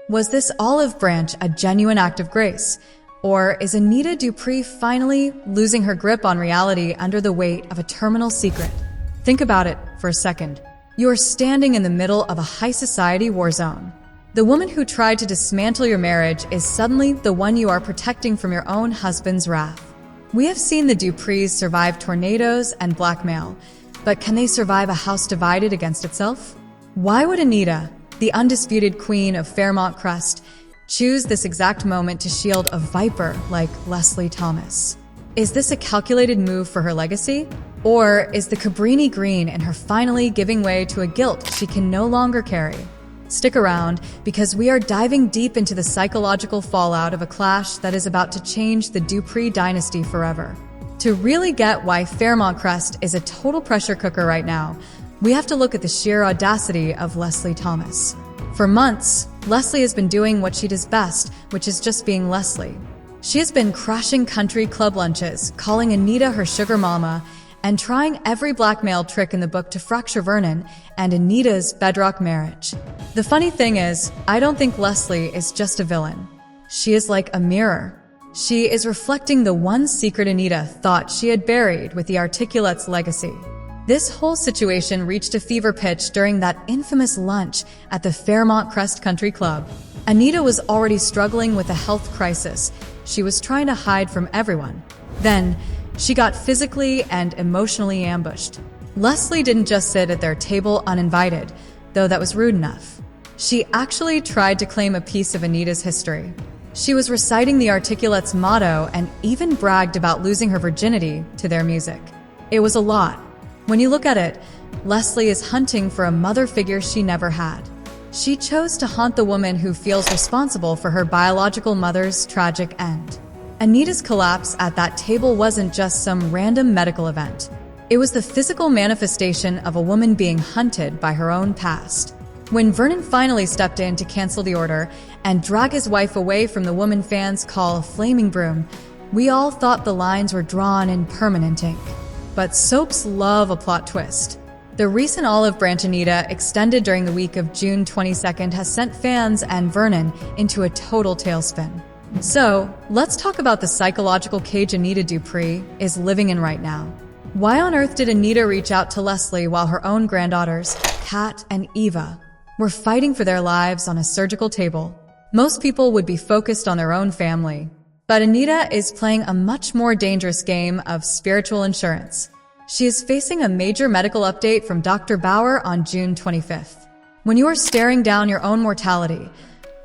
Was this olive branch a genuine act of grace? Or is Anita Dupree finally losing her grip on reality under the weight of a terminal secret? Think about it for a second. You are standing in the middle of a high society war zone. The woman who tried to dismantle your marriage is suddenly the one you are protecting from your own husband's wrath. We have seen the Duprees survive tornadoes and blackmail, but can they survive a house divided against itself? Why would Anita, the undisputed queen of Fairmont Crest, choose this exact moment to shield a viper like Leslie Thomas? Is this a calculated move for her legacy? Or is the Cabrini Green in her finally giving way to a guilt she can no longer carry? Stick around, because we are diving deep into the psychological fallout of a clash that is about to change the Dupree dynasty forever. To really get why Fairmont Crest is a total pressure cooker right now, we have to look at the sheer audacity of Leslie Thomas. For months, Leslie has been doing what she does best, which is just being Leslie. She has been crashing country club lunches, calling Anita her sugar mama, and trying every blackmail trick in the book to fracture Vernon and Anita's bedrock marriage. The funny thing is, I don't think Leslie is just a villain. She is like a mirror. She is reflecting the one secret Anita thought she had buried with the Articulettes' legacy. This whole situation reached a fever pitch during that infamous lunch at the Fairmont Crest Country Club. Anita was already struggling with a health crisis she was trying to hide from everyone. Then, she got physically and emotionally ambushed. Leslie didn't just sit at their table uninvited, though that was rude enough. She actually tried to claim a piece of Anita's history. She was reciting the Articulettes' motto and even bragged about losing her virginity to their music. It was a lot. When you look at it, Leslie is hunting for a mother figure she never had. She chose to haunt the woman who feels responsible for her biological mother's tragic end. Anita's collapse at that table wasn't just some random medical event. It was the physical manifestation of a woman being hunted by her own past. When Vernon finally stepped in to cancel the order and drag his wife away from the woman fans call a flaming broom, we all thought the lines were drawn in permanent ink. But soaps love a plot twist. The recent olive branch Anita extended during the week of June 22nd has sent fans and Vernon into a total tailspin. So, let's talk about the psychological cage Anita Dupree is living in right now. Why on earth did Anita reach out to Leslie while her own granddaughters, Kat and Eva, were fighting for their lives on a surgical table? Most people would be focused on their own family. But Anita is playing a much more dangerous game of spiritual insurance. She is facing a major medical update from Dr. Bauer on June 25th. When you are staring down your own mortality,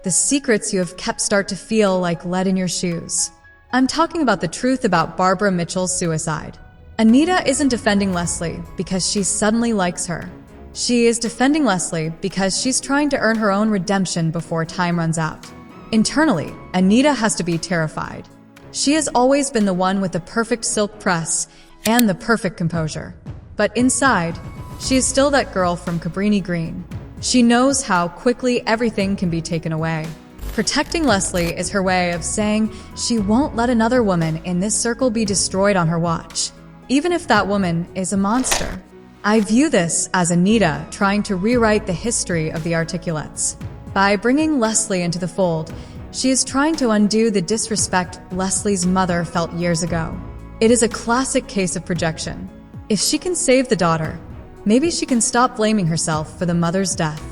the secrets you have kept start to feel like lead in your shoes. I'm talking about the truth about Barbara Mitchell's suicide. Anita isn't defending Leslie because she suddenly likes her. She is defending Leslie because she's trying to earn her own redemption before time runs out. Internally, Anita has to be terrified. She has always been the one with the perfect silk press and the perfect composure. But inside, she is still that girl from Cabrini Green. She knows how quickly everything can be taken away. Protecting Leslie is her way of saying she won't let another woman in this circle be destroyed on her watch, even if that woman is a monster. I view this as Anita trying to rewrite the history of the Articulettes. By bringing Leslie into the fold, she is trying to undo the disrespect Leslie's mother felt years ago. It is a classic case of projection. If she can save the daughter, maybe she can stop blaming herself for the mother's death.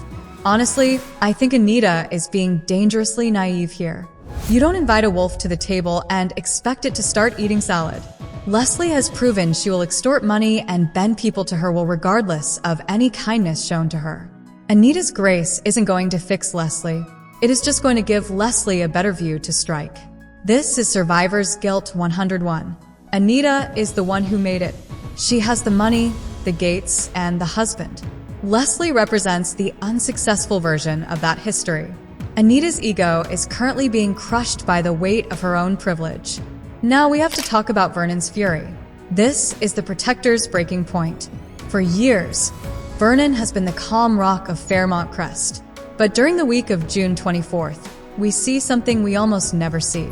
Honestly, I think Anita is being dangerously naive here. You don't invite a wolf to the table and expect it to start eating salad. Leslie has proven she will extort money and bend people to her will regardless of any kindness shown to her. Anita's grace isn't going to fix Leslie. It is just going to give Leslie a better view to strike. This is Survivor's Guilt 101. Anita is the one who made it. She has the money, the gates, and the husband. Leslie represents the unsuccessful version of that history. Anita's ego is currently being crushed by the weight of her own privilege. Now we have to talk about Vernon's fury. This is the protector's breaking point. For years, Vernon has been the calm rock of Fairmont Crest. But during the week of June 24th, we see something we almost never see.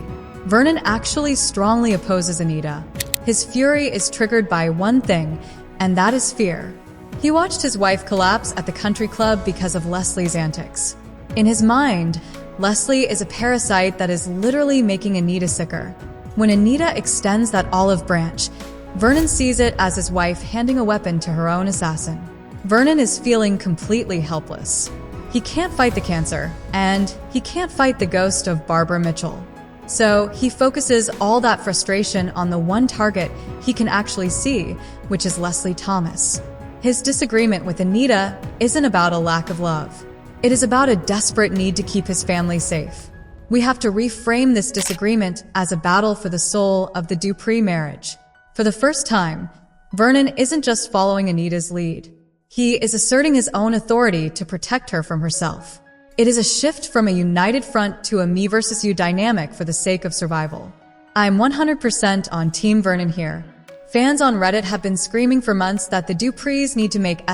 Vernon actually strongly opposes Anita. His fury is triggered by one thing, and that is fear. He watched his wife collapse at the country club because of Leslie's antics. In his mind, Leslie is a parasite that is literally making Anita sicker. When Anita extends that olive branch, Vernon sees it as his wife handing a weapon to her own assassin. Vernon is feeling completely helpless. He can't fight the cancer, and he can't fight the ghost of Barbara Mitchell. So he focuses all that frustration on the one target he can actually see, which is Leslie Thomas. His disagreement with Anita isn't about a lack of love. It is about a desperate need to keep his family safe. We have to reframe this disagreement as a battle for the soul of the Dupree marriage. For the first time, Vernon isn't just following Anita's lead. He is asserting his own authority to protect her from herself. It is a shift from a united front to a me versus you dynamic for the sake of survival. I'm 100% on Team Vernon here. Fans on Reddit have been screaming for months that the Duprees need to make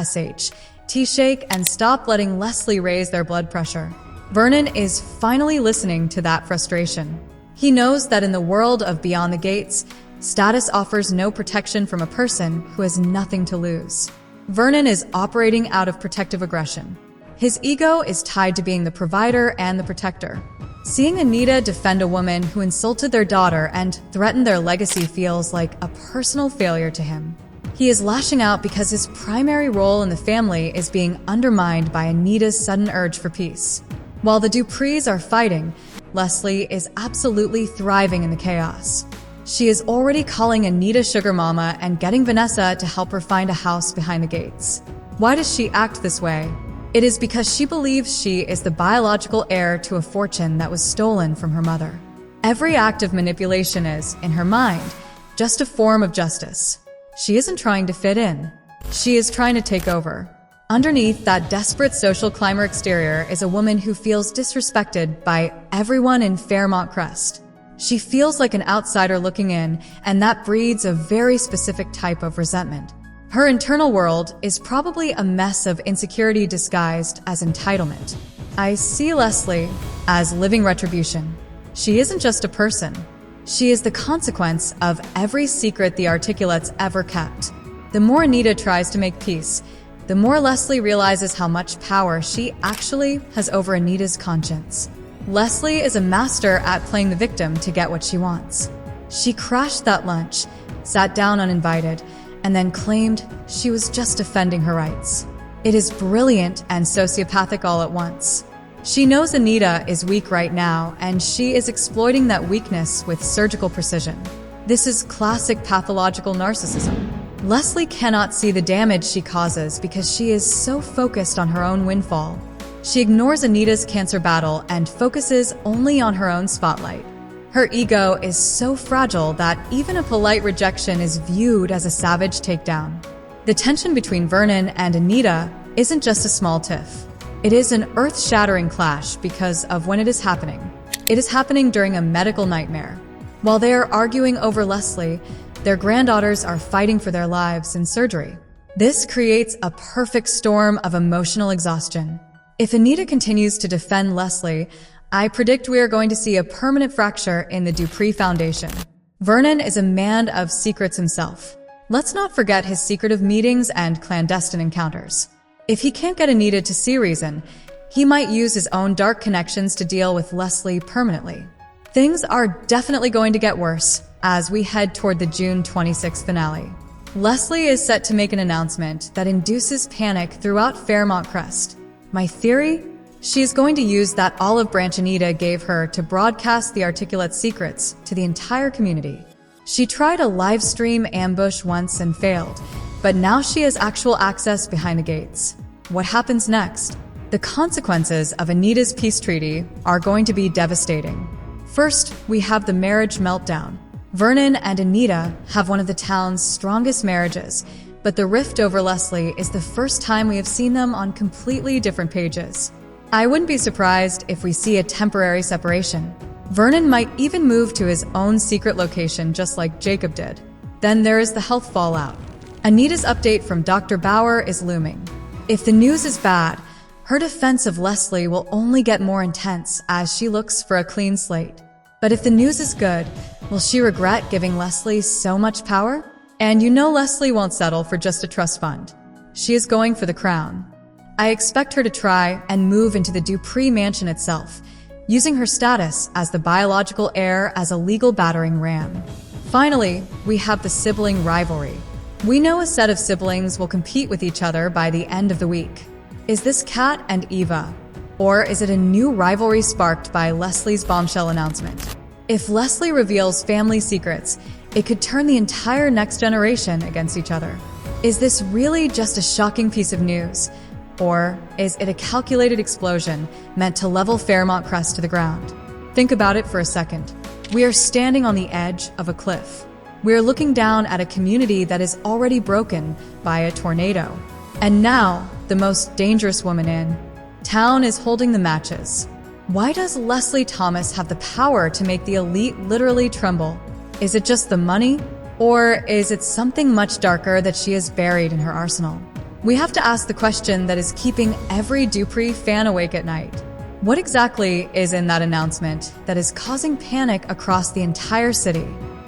T-shake and stop letting Leslie raise their blood pressure. Vernon is finally listening to that frustration. He knows that in the world of Beyond the Gates, status offers no protection from a person who has nothing to lose. Vernon is operating out of protective aggression. His ego is tied to being the provider and the protector. Seeing Anita defend a woman who insulted their daughter and threatened their legacy feels like a personal failure to him. He is lashing out because his primary role in the family is being undermined by Anita's sudden urge for peace. While the Duprees are fighting, Leslie is absolutely thriving in the chaos. She is already calling Anita Sugar Mama and getting Vanessa to help her find a house behind the gates. Why does she act this way? It is because she believes she is the biological heir to a fortune that was stolen from her mother. Every act of manipulation is, in her mind, just a form of justice. She isn't trying to fit in. She is trying to take over. Underneath that desperate social climber exterior is a woman who feels disrespected by everyone in Fairmont Crest. She feels like an outsider looking in, and that breeds a very specific type of resentment. Her internal world is probably a mess of insecurity disguised as entitlement. I see Leslie as living retribution. She isn't just a person. She is the consequence of every secret the Articulettes ever kept. The more Anita tries to make peace, the more Leslie realizes how much power she actually has over Anita's conscience. Leslie is a master at playing the victim to get what she wants. She crashed that lunch, sat down uninvited, and then claimed she was just defending her rights. It is brilliant and sociopathic all at once. She knows Anita is weak right now, and she is exploiting that weakness with surgical precision. This is classic pathological narcissism. Leslie cannot see the damage she causes because she is so focused on her own windfall. She ignores Anita's cancer battle and focuses only on her own spotlight. Her ego is so fragile that even a polite rejection is viewed as a savage takedown. The tension between Vernon and Anita isn't just a small tiff. It is an earth-shattering clash because of when it is happening. It is happening during a medical nightmare. While they are arguing over Leslie, their granddaughters are fighting for their lives in surgery. This creates a perfect storm of emotional exhaustion. If Anita continues to defend Leslie, I predict we are going to see a permanent fracture in the Dupree Foundation. Vernon is a man of secrets himself. Let's not forget his secretive meetings and clandestine encounters. If he can't get Anita to see reason, he might use his own dark connections to deal with Leslie permanently. Things are definitely going to get worse as we head toward the June 26th finale. Leslie is set to make an announcement that induces panic throughout Fairmont Crest. My theory? She is going to use that olive branch Anita gave her to broadcast the Articulette secrets to the entire community. She tried a live stream ambush once and failed, but now she has actual access behind the gates. What happens next? The consequences of Anita's peace treaty are going to be devastating. First, we have the marriage meltdown. Vernon and Anita have one of the town's strongest marriages, but the rift over Leslie is the first time we have seen them on completely different pages. I wouldn't be surprised if we see a temporary separation. Vernon might even move to his own secret location just like Jacob did. Then there is the health fallout. Anita's update from Dr. Bauer is looming. If the news is bad, her defense of Leslie will only get more intense as she looks for a clean slate. But if the news is good, will she regret giving Leslie so much power? And you know Leslie won't settle for just a trust fund. She is going for the crown. I expect her to try and move into the Dupree mansion itself, using her status as the biological heir as a legal battering ram. Finally, we have the sibling rivalry. We know a set of siblings will compete with each other by the end of the week. Is this Kat and Eva? Or is it a new rivalry sparked by Leslie's bombshell announcement? If Leslie reveals family secrets, it could turn the entire next generation against each other. Is this really just a shocking piece of news? Or is it a calculated explosion meant to level Fairmont Crest to the ground? Think about it for a second. We are standing on the edge of a cliff. We are looking down at a community that is already broken by a tornado. And now, the most dangerous woman in town is holding the matches. Why does Leslie Thomas have the power to make the elite literally tremble? Is it just the money? Or is it something much darker that she has buried in her arsenal? We have to ask the question that is keeping every Dupree fan awake at night. What exactly is in that announcement that is causing panic across the entire city?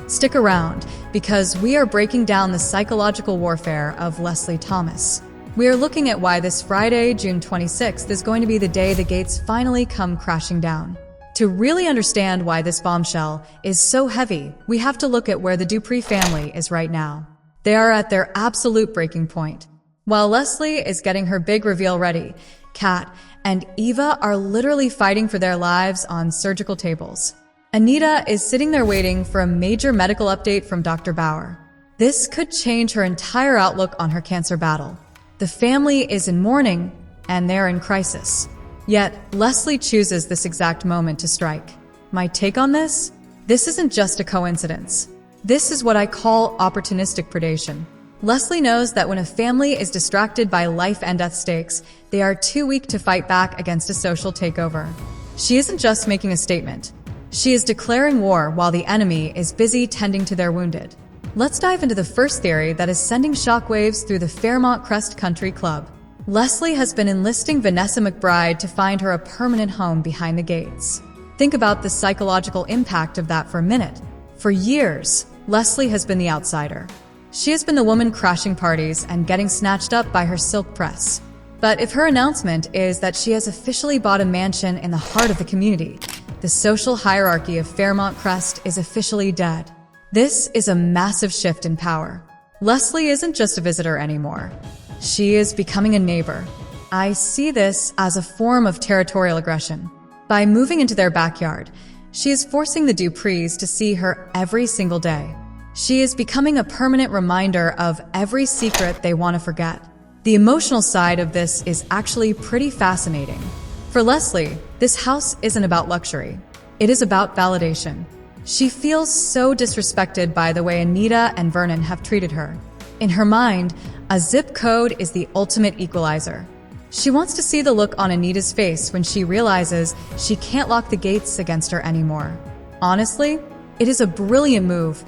Stick around, because we are breaking down the psychological warfare of Leslie Thomas. We are looking at why this Friday, June 26th, is going to be the day the gates finally come crashing down. To really understand why this bombshell is so heavy, we have to look at where the Dupree family is right now. They are at their absolute breaking point. While Leslie is getting her big reveal ready, Kat and Eva are literally fighting for their lives on surgical tables. Anita is sitting there waiting for a major medical update from Dr. Bauer. This could change her entire outlook on her cancer battle. The family is in mourning, and they're in crisis. Yet, Leslie chooses this exact moment to strike. My take on this? This isn't just a coincidence. This is what I call opportunistic predation. Leslie knows that when a family is distracted by life and death stakes, they are too weak to fight back against a social takeover. She isn't just making a statement. She is declaring war while the enemy is busy tending to their wounded. Let's dive into the first theory that is sending shockwaves through the Fairmont Crest Country Club. Leslie has been enlisting Vanessa McBride to find her a permanent home behind the gates. Think about the psychological impact of that for a minute. For years, Leslie has been the outsider. She has been the woman crashing parties and getting snatched up by her silk press. But if her announcement is that she has officially bought a mansion in the heart of the community, the social hierarchy of Fairmont Crest is officially dead. This is a massive shift in power. Leslie isn't just a visitor anymore. She is becoming a neighbor. I see this as a form of territorial aggression. By moving into their backyard, she is forcing the Duprees to see her every single day. She is becoming a permanent reminder of every secret they want to forget. The emotional side of this is actually pretty fascinating. For Leslie, this house isn't about luxury. It is about validation. She feels so disrespected by the way Anita and Vernon have treated her. In her mind, a zip code is the ultimate equalizer. She wants to see the look on Anita's face when she realizes she can't lock the gates against her anymore. Honestly, it is a brilliant move,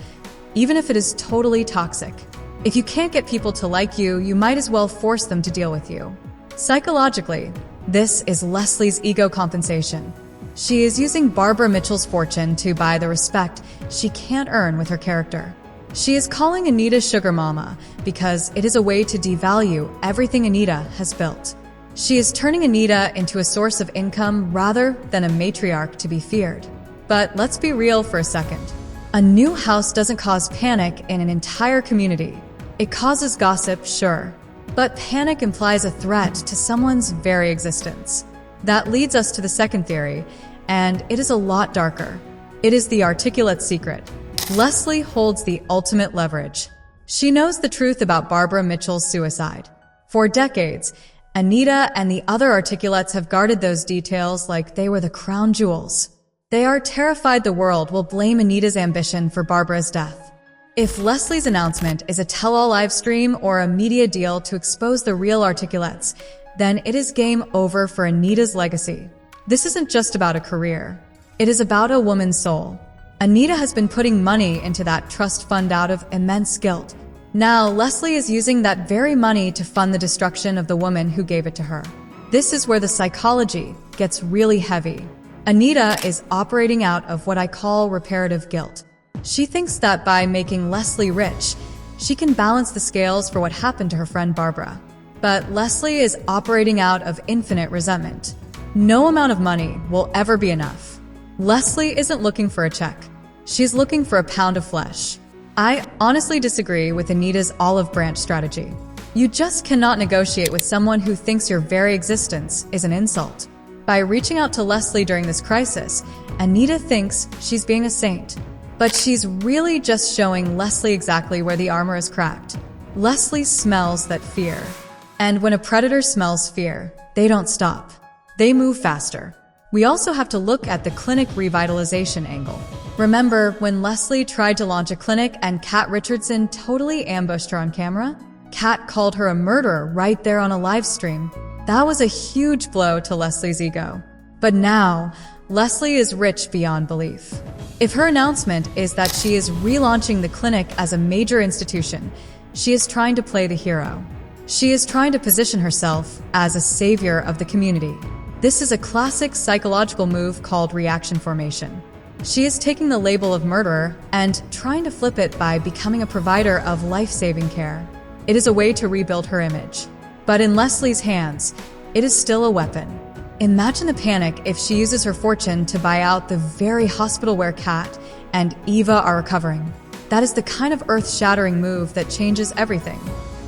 even if it is totally toxic. If you can't get people to like you, you might as well force them to deal with you. Psychologically, this is Leslie's ego compensation. She is using Barbara Mitchell's fortune to buy the respect she can't earn with her character. She is calling Anita Sugar Mama because it is a way to devalue everything Anita has built. She is turning Anita into a source of income rather than a matriarch to be feared. But let's be real for a second. A new house doesn't cause panic in an entire community. It causes gossip, sure, but panic implies a threat to someone's very existence. That leads us to the second theory, and it is a lot darker. It is the Articulettes secret. Leslie holds the ultimate leverage. She knows the truth about Barbara Mitchell's suicide. For decades, Anita and the other Articulettes have guarded those details like they were the crown jewels. They are terrified the world will blame Anita's ambition for Barbara's death. If Leslie's announcement is a tell-all live stream or a media deal to expose the real Articulettes, then it is game over for Anita's legacy. This isn't just about a career. It is about a woman's soul. Anita has been putting money into that trust fund out of immense guilt. Now, Leslie is using that very money to fund the destruction of the woman who gave it to her. This is where the psychology gets really heavy. Anita is operating out of what I call reparative guilt. She thinks that by making Leslie rich, she can balance the scales for what happened to her friend Barbara. But Leslie is operating out of infinite resentment. No amount of money will ever be enough. Leslie isn't looking for a check. She's looking for a pound of flesh. I honestly disagree with Anita's olive branch strategy. You just cannot negotiate with someone who thinks your very existence is an insult. By reaching out to Leslie during this crisis, Anita thinks she's being a saint. But she's really just showing Leslie exactly where the armor is cracked. Leslie smells that fear. And when a predator smells fear, they don't stop. They move faster. We also have to look at the clinic revitalization angle. Remember when Leslie tried to launch a clinic and Kat Richardson totally ambushed her on camera? Kat called her a murderer right there on a live stream. That was a huge blow to Leslie's ego. But now, Leslie is rich beyond belief. If her announcement is that she is relaunching the clinic as a major institution, she is trying to play the hero. She is trying to position herself as a savior of the community. This is a classic psychological move called reaction formation. She is taking the label of murderer and trying to flip it by becoming a provider of life-saving care. It is a way to rebuild her image. But in Leslie's hands, it is still a weapon. Imagine the panic if she uses her fortune to buy out the very hospital where Kat and Eva are recovering. That is the kind of earth-shattering move that changes everything.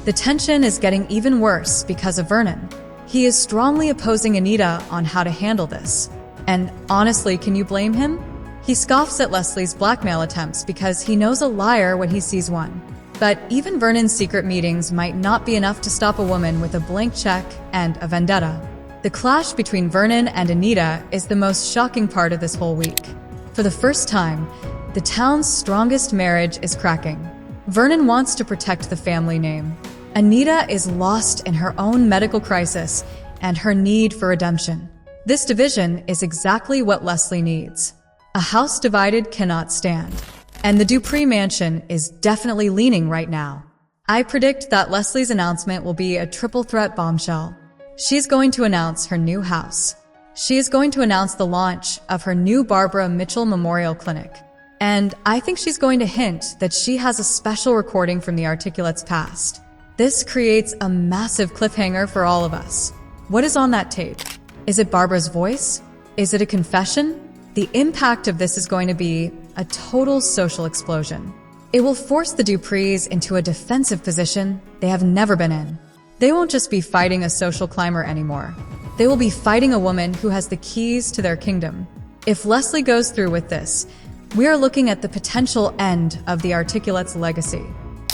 The tension is getting even worse because of Vernon. He is strongly opposing Anita on how to handle this. And honestly, can you blame him? He scoffs at Leslie's blackmail attempts because he knows a liar when he sees one. But even Vernon's secret meetings might not be enough to stop a woman with a blank check and a vendetta. The clash between Vernon and Anita is the most shocking part of this whole week. For the first time, the town's strongest marriage is cracking. Vernon wants to protect the family name. Anita is lost in her own medical crisis and her need for redemption. This division is exactly what Leslie needs. A house divided cannot stand. And the Dupree mansion is definitely leaning right now. I predict that Leslie's announcement will be a triple threat bombshell. She's going to announce her new house. She is going to announce the launch of her new Barbara Mitchell Memorial Clinic. And I think she's going to hint that she has a special recording from the Articulettes past. This creates a massive cliffhanger for all of us. What is on that tape? Is it Barbara's voice? Is it a confession? The impact of this is going to be a total social explosion. It will force the Duprees into a defensive position they have never been in. They won't just be fighting a social climber anymore. They will be fighting a woman who has the keys to their kingdom. If Leslie goes through with this, we are looking at the potential end of the Articulettes' legacy.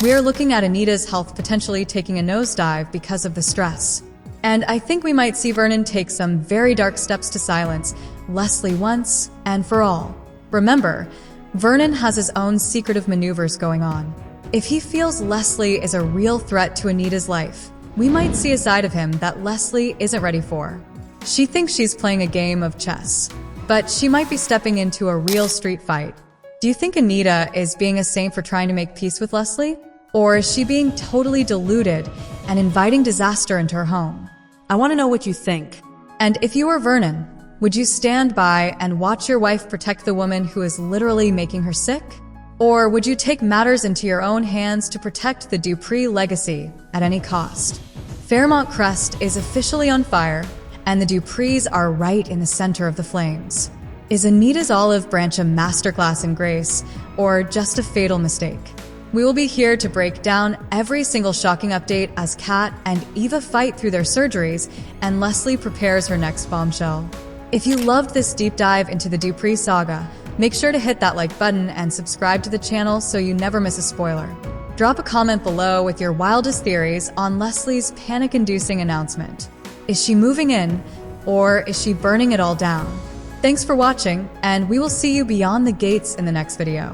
We are looking at Anita's health potentially taking a nosedive because of the stress. And I think we might see Vernon take some very dark steps to silence Leslie once and for all. Remember, Vernon has his own secretive maneuvers going on. If he feels Leslie is a real threat to Anita's life, we might see a side of him that Leslie isn't ready for. She thinks she's playing a game of chess, but she might be stepping into a real street fight. Do you think Anita is being a saint for trying to make peace with Leslie? Or is she being totally deluded and inviting disaster into her home? I want to know what you think. And if you were Vernon, would you stand by and watch your wife protect the woman who is literally making her sick? Or would you take matters into your own hands to protect the Dupree legacy at any cost? Fairmont Crest is officially on fire, and the Duprees are right in the center of the flames. Is Anita's olive branch a masterclass in grace, or just a fatal mistake? We will be here to break down every single shocking update as Kat and Eva fight through their surgeries and Leslie prepares her next bombshell. If you loved this deep dive into the Dupree saga, make sure to hit that like button and subscribe to the channel so you never miss a spoiler. Drop a comment below with your wildest theories on Leslie's panic-inducing announcement. Is she moving in, or is she burning it all down? Thanks for watching, and we will see you beyond the gates in the next video.